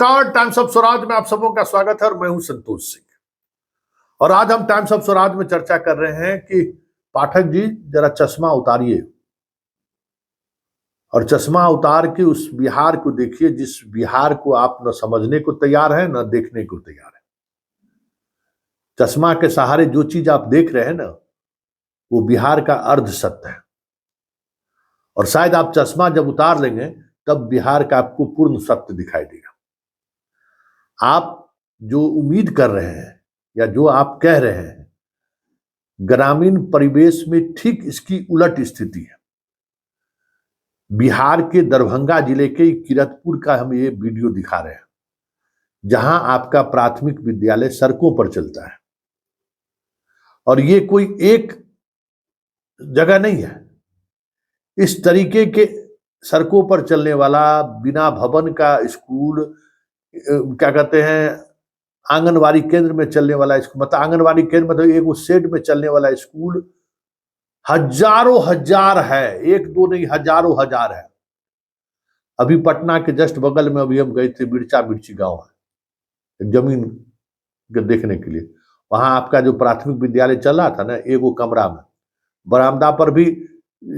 नमस्कार, times of Swaraj में आप सबों का स्वागत है और मैं हूं संतोष सिंह। और आज हम टाइम्स ऑफ स्वराज में चर्चा कर रहे हैं कि पाठक जी जरा चश्मा उतारिए और चश्मा उतार के उस बिहार को देखिए जिस बिहार को आप न समझने को तैयार है न देखने को तैयार है। चश्मा के सहारे जो चीज आप देख रहे हैं ना, वो बिहार का अर्ध सत्य है। और शायद आप चश्मा जब उतार लेंगे तब बिहार का आपको पूर्ण सत्य दिखाई देगा। आप जो उम्मीद कर रहे हैं या जो आप कह रहे हैं, ग्रामीण परिवेश में ठीक इसकी उलट स्थिति है। बिहार के दरभंगा जिले के किरतपुर का हम ये वीडियो दिखा रहे हैं, जहां आपका प्राथमिक विद्यालय सड़कों पर चलता है। और ये कोई एक जगह नहीं है। इस तरीके के सड़कों पर चलने वाला, बिना भवन का स्कूल, क्या कहते हैं, आंगनवाड़ी केंद्र में चलने वाला स्कूल, मतलब आंगनवाड़ी केंद्र मतलब एक शेड में चलने वाला स्कूल हजारों हजार है, एक दो नहीं हजारों हजार है। अभी पटना के जस्ट बगल में अभी हम गए थे, मिर्ची गांव है, एक जमीन के देखने के लिए। वहां आपका जो प्राथमिक विद्यालय चल रहा था ना, एगो कमरा में, बरामदा पर भी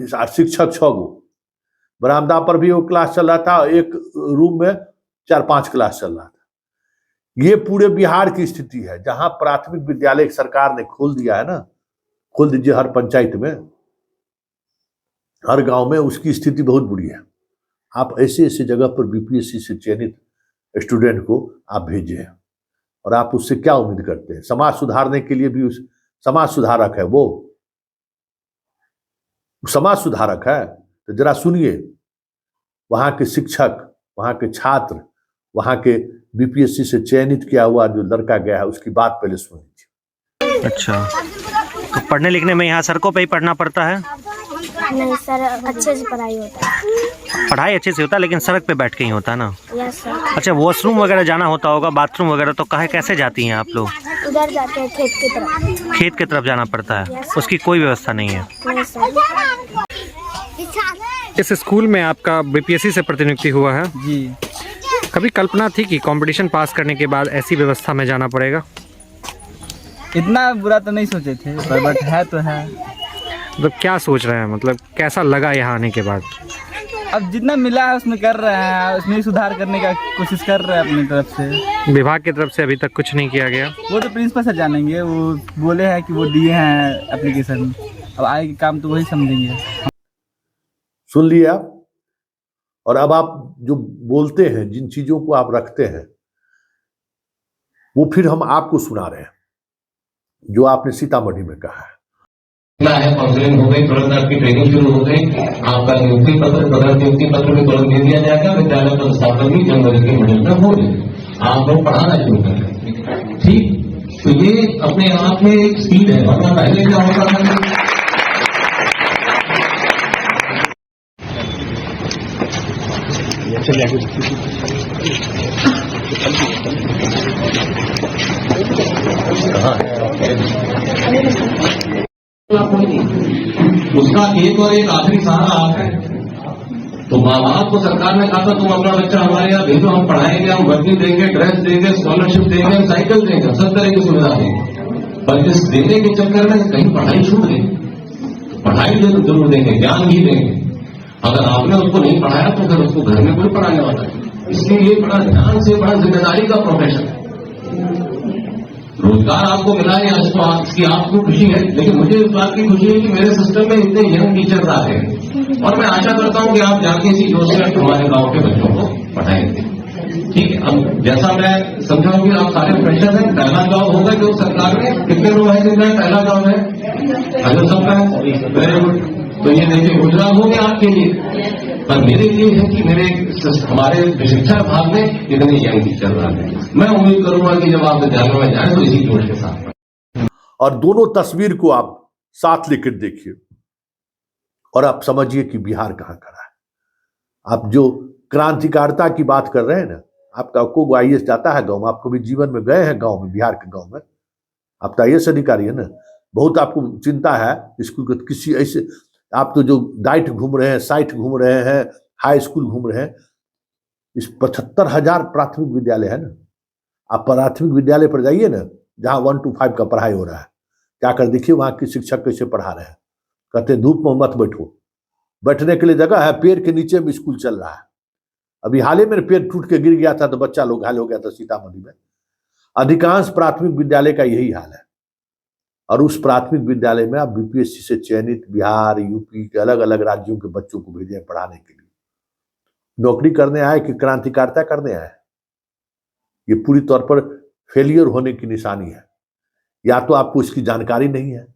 शिक्षक 6 गो, बरामदा पर भी वो क्लास चल रहा था, एक रूम में 4-5 क्लास चल रहा था। ये पूरे बिहार की स्थिति है, जहां प्राथमिक विद्यालय सरकार ने खोल दिया है ना, खोल दीजिए हर पंचायत में, हर गांव में, उसकी स्थिति बहुत बुरी है। आप ऐसे ऐसे जगह पर बीपीएससी से चयनित स्टूडेंट को आप भेजे और आप उससे क्या उम्मीद करते हैं? समाज सुधारने के लिए भी उस समाज सुधारक है, वो समाज सुधारक है। तो जरा सुनिए, वहां के शिक्षक, वहां के छात्र, वहां के बीपीएससी से चयनित किया हुआ जो लड़का गया है, उसकी बात पहले सुन लीजिए। अच्छा, तो पढ़ने लिखने में यहाँ सड़कों पे ही पढ़ना पड़ता है? नहीं सर, अच्छे से पढ़ाई होता है। पढ़ाई अच्छे से होता है, लेकिन सड़क पे बैठ के ही होता है ना? Yes sir. अच्छा, वॉशरूम वगैरह जाना होता होगा, बाथरूम वगैरह, तो कहाँ कैसे जाती हैं आप लोग? उधर जाते हैं खेत की तरफ। खेत की तरफ जाना पड़ता है, उसकी कोई व्यवस्था नहीं है? नहीं सर। इस स्कूल में आपका बीपीएससी से प्रतिनियुक्ति हुआ है जी। कभी कल्पना थी कि कंपटीशन पास करने के बाद ऐसी व्यवस्था में जाना पड़ेगा? इतना बुरा तो नहीं सोचे थे, पर बट है तो है। मतलब क्या सोच रहे हैं, मतलब कैसा लगा यहाँ आने के बाद? अब जितना मिला है उसमें कर रहे हैं, उसमें सुधार करने का कोशिश कर रहे हैं अपनी तरफ से। विभाग की तरफ से अभी तक कुछ नहीं किया गया? वो तो प्रिंसिपल सर जानेंगे, वो बोले हैं कि वो दिए हैं एप्लीकेशन, अब आगे काम तो वही समझेंगे। सुन लिए आप? और अब आप जो बोलते हैं, जिन चीजों को आप रखते हैं, वो फिर हम आपको सुना रहे हैं, जो आपने सीतामढ़ी में कहा है। काउंसलिंग हो गई, तुरंत आपकी ट्रेनिंग शुरू हो गई, आपका नियुक्ति पत्र, पदक नियुक्ति पत्र भी तुरंत दे दिया जाएगा। विद्यालय प्रतिष्ठापन भी जनवरी के मिडिल में हो जाए, आप लोग पढ़ाना शुरू करें। ठीक, तो ये अपने आप में एक स्पीड है। वरना पहले क्या होता था, उसका एक और एक आखिरी सहारा आप है। तो माँ बाप को सरकार ने कहा था तुम अपना बच्चा हमारे यहाँ भेजो, हम पढ़ाएंगे, हम वर्दी देंगे, ड्रेस देंगे, स्कॉलरशिप देंगे, साइकिल देंगे, सब तरह की सुविधा देंगे। पर इस देने के चक्कर में कहीं पढ़ाई छूट गई। पढ़ाई जरूर देंगे, ज्ञान भी देंगे। अगर आपने उसको नहीं पढ़ाया तो फिर उसको घर में कोई पढ़ाने वाला है। इसलिए ये बड़ा ध्यान से, बड़ा जिम्मेदारी का प्रोफेशन है। रोजगार आपको मिला है, इसकी आपको खुशी है, लेकिन मुझे इस बात की खुशी है कि मेरे सिस्टम में इतने यंग टीचर्स आ रहे हैं और मैं आशा करता हूं कि आप जाके इसी जोश से हमारे गांव के बच्चों को पढ़ाएंगे। ठीक है, अब जैसा मैं समझाऊं कि आप सारे फ्रेशर हैं, पहला गांव होगा जो सरकार में कितने लोग हैं जिनका पहला गांव है? अगर सबका है, वेरी गुड। तो ये देखिए गुजरात हो गया आपके लिए, पर मेरे लिए है कि हमारे शिक्षा विभाग में इतने यंग टीचर आ गए। मैं उम्मीद करूंगा कि जब आप विद्यालयों में जाए तो इसी जोश के साथ। और दोनों तस्वीर को आप साथ लेकर देखिए और आप समझिए कि बिहार कहां खड़ा है। आप जो क्रांतिकारिता की बात कर रहे हैं ना, आपका को आईएएस जाता है गांव में, आपको भी जीवन में गए हैं गांव में, बिहार के गांव में, आप तो आईएएस अधिकारी है ना, बहुत आपको चिंता है स्कूल को। किसी ऐसे आप तो जो डाइट घूम रहे हैं, साइट घूम रहे हैं, हाई स्कूल घूम रहे हैं, इस 75,000 प्राथमिक विद्यालय है ना, आप प्राथमिक विद्यालय पर जाइए ना, जहाँ 1 to 5 का पढ़ाई हो रहा है, जाकर देखिए वहाँ के शिक्षक कैसे पढ़ा रहे हैं। कहते हैं धूप में मत बैठो, बैठने के लिए जगह है, पेड़ के नीचे में स्कूल चल रहा है। अभी हाल ही में पेड़ टूट के गिर गया था तो बच्चा लोग घायल हो गया था सीतामढ़ी में। अधिकांश प्राथमिक विद्यालय का यही हाल है। और उस प्राथमिक विद्यालय में आप बीपीएससी से चयनित बिहार, यूपी के अलग अलग राज्यों के बच्चों को भेजे पढ़ाने के लिए। नौकरी करने आए कि क्रांतिकारिता करने आए? ये पूरी तौर पर फेलियर होने की निशानी है। या तो आपको इसकी जानकारी नहीं है,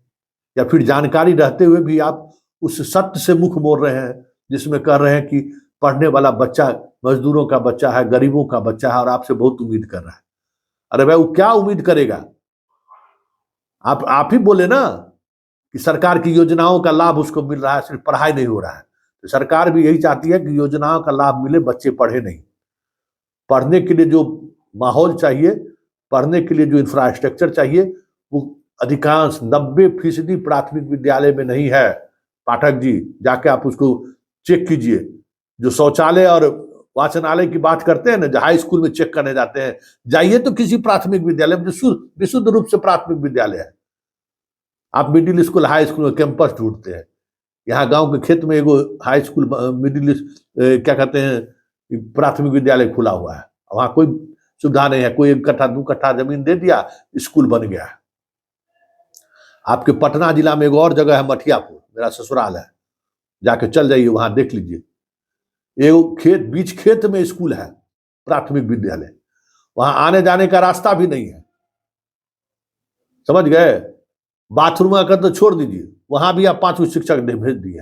या फिर जानकारी रहते हुए भी आप उस सत्य से मुख मोड़ रहे हैं जिसमें कह रहे हैं कि पढ़ने वाला बच्चा मजदूरों का बच्चा है, गरीबों का बच्चा है और आपसे बहुत उम्मीद कर रहा है। अरे भाई, वो क्या उम्मीद करेगा? आप ही बोले ना कि सरकार की योजनाओं का लाभ उसको मिल रहा है, सिर्फ पढ़ाई नहीं हो रहा है। तो सरकार भी यही चाहती है कि योजनाओं का लाभ मिले, बच्चे पढ़े नहीं। पढ़ने के लिए जो माहौल चाहिए, पढ़ने के लिए जो इंफ्रास्ट्रक्चर चाहिए, वो अधिकांश 90% प्राथमिक विद्यालय में नहीं है। पाठक जी, जाके आप उसको चेक कीजिए। जो शौचालय और वाचनालय की बात करते हैं ना, जो हाई स्कूल में चेक करने जाते हैं, जाइए तो किसी प्राथमिक विद्यालय में जो विशुद्ध रूप से प्राथमिक विद्यालय है। आप मिडिल स्कूल, हाई स्कूल में कैंपस ढूंढते हैं। यहाँ गांव के खेत में एगो हाई स्कूल, मिडिल क्या कहते हैं, प्राथमिक विद्यालय खुला हुआ है। वहां कोई सुविधा नहीं है। कोई 1 कट्ठा 2 कट्ठा जमीन दे दिया, स्कूल बन गया। आपके पटना जिला में एगो और जगह है, मठियापुर, मेरा ससुराल है, जाके चल जाइए, वहां देख लीजिए। एगो बीच खेत में स्कूल है, प्राथमिक विद्यालय। वहां आने जाने का रास्ता भी नहीं है, समझ गए? बाथरूम का तो छोड़ दीजिए, वहां भी आप 5 शिक्षक भेज दिए।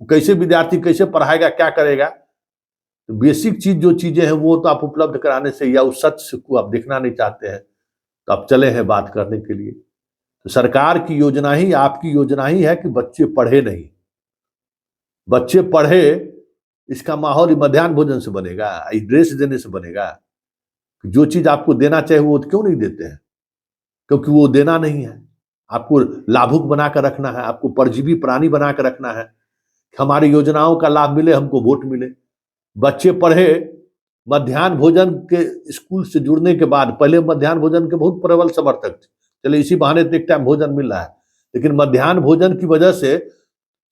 कैसे विद्यार्थी कैसे पढ़ाएगा, क्या करेगा? तो बेसिक चीज जो चीजें हैं वो तो आप उपलब्ध कराने से, या उस सत्य को आप देखना नहीं चाहते हैं, तो आप चले हैं बात करने के लिए। तो सरकार की योजना ही, आपकी योजना ही है कि बच्चे पढ़े नहीं। बच्चे पढ़े, इसका माहौल मध्याह्न भोजन से बनेगा, ड्रेस देने से बनेगा। जो चीज आपको देना चाहिए वो क्यों नहीं देते हैं? क्योंकि वो देना नहीं है। आपको लाभुक बनाकर रखना है, आपको परजीवी प्राणी बनाकर रखना है। हमारी योजनाओं का लाभ मिले, हमको वोट मिले। बच्चे पढ़े, मध्याह्न भोजन के स्कूल से जुड़ने के बाद, पहले मध्याह्न भोजन के बहुत प्रबल समर्थक थे, चले इसी बहाने तो एक टाइम भोजन मिल रहा है। लेकिन मध्याह्न भोजन की वजह से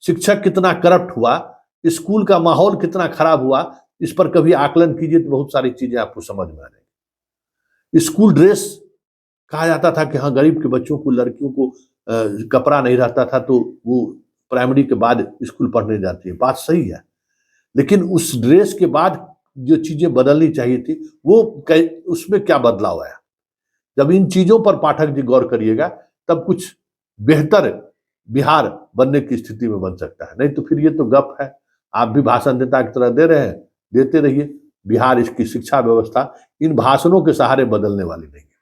शिक्षक कितना करप्ट हुआ, स्कूल का माहौल कितना खराब हुआ, इस पर कभी आकलन कीजिए तो बहुत सारी चीजें आपको समझ में आ जाएंगी। स्कूल ड्रेस कहा जाता था कि हाँ, गरीब के बच्चों को, लड़कियों को कपड़ा नहीं रहता था तो वो प्राइमरी के बाद स्कूल पढ़ने जाती है। बात सही है, लेकिन उस ड्रेस के बाद जो चीजें बदलनी चाहिए थी वो उसमें क्या बदलाव आया? जब इन चीजों पर पाठक जी गौर करिएगा, तब कुछ बेहतर बिहार बनने की स्थिति में बन सकता है। नहीं तो फिर ये तो गप है, आप भी भाषण नेता की तरह दे रहे हैं, देते रहिए। बिहार, इसकी शिक्षा व्यवस्था इन भाषणों के सहारे बदलने वाली नहीं है।